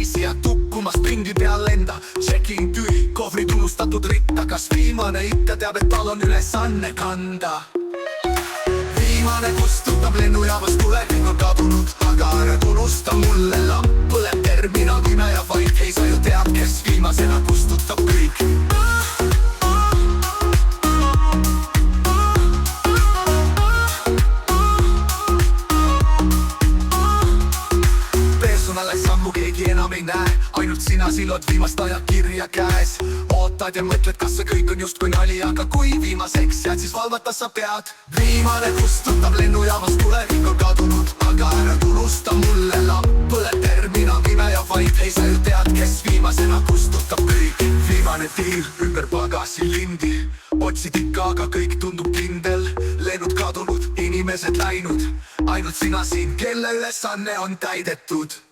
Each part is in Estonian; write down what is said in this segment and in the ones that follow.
reisi ja tukkumas pindi peal lenda. Tšekin tühi, kohvrid unustatud ritta, kas viimane ikka teab, et tal on ülesanne kanda. Viimane kustutab lennujaamast tulevik on kadunud, aga ära unusta mulle lamp põleb terminal pime ja vaid ei sa ju tead, kes viimasena kustutab kõik. Personale sammu keegi enam ei näe, ainult sina silod viimast ajakirja käes. Ootad ja mõtled, kas see kõik on justkui nali, aga kui viimaseks jääd, siis valvata sa pead. Viimane kustutab lennujaamast tulevik on kadunud, aga ära unusta mulle lamp põleb terminal pime ja vaid ei sa ju tead, kes viimasena kustutab kõik. Viimane tiir ümber pagasilindi, otsid ikka, aga kõik tundub kindel. Lennud kadunud, inimesed läinud, ainult sina siin, kelle ülesanne on täidetud.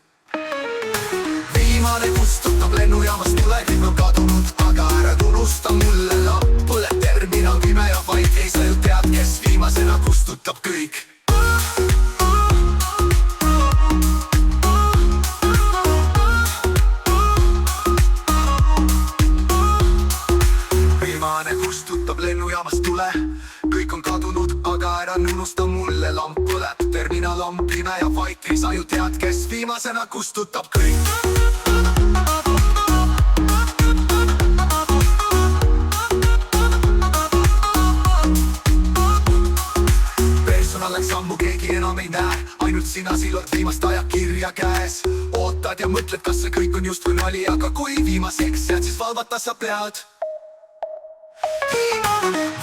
Viimane kustutab lennujaamast tulevik on kadunud, aga ära unusta mulle lamp põleb terminal pime ja vaid ei sa ju tead, kes viimasena kustutab kõik. Viimane kustutab lennujaamast tule, kõik on kadunud, aga ära unusta mulle lamp põleb terminal on pime ja vaid ei sa ju tead, kes viimasena kustutab kõik. Läks ammu keegi enam ei näe, ainult sina silod viimast ajakirja käes. Ootad ja mõtled, kas see kõik on justkui nali, aga kui viimaseks jääd, siis valvata sa pead.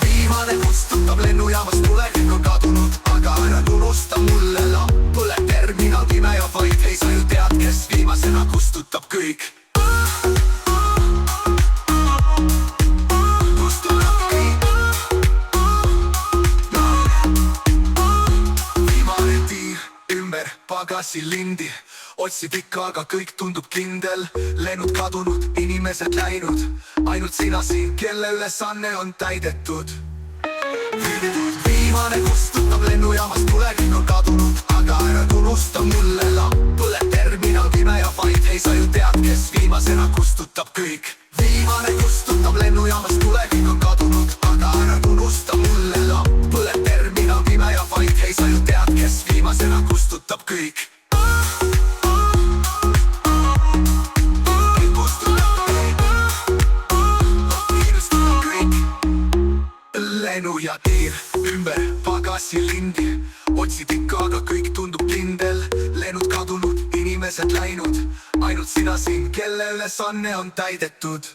Viimane kustutab lennujaamast tulevik on kadunud, aga ära unusta mulle lamp põleb terminal pime ja vaid ei sa ju tead, kes viimasena kustutab kõik. Pagasilindi, otsid ikka, aga kõik tundub kindel. Lennud kadunud, inimesed läinud, ainult sina siin, kelle ülesanne on täidetud. Viimane kustutab lennujaamast tulevik on kadunud, aga ära unusta mulle lamp põleb terminal pime ja vaid ei sa ju tead, kes viimasena kustutab kõik. Viimane kustutab lennujaamast tulevik on kadunud, aga ära unusta mulle lamp põleb terminal pime ja vaid ei sa ju tead, kes viimasena kustutab kõik. Lennu ja tiir ümber pagasilindi, otsid ikka, aga kõik tundub kindel. Lennud kadunud, inimesed läinud, ainult sina siin, kelle ülesanne on täidetud.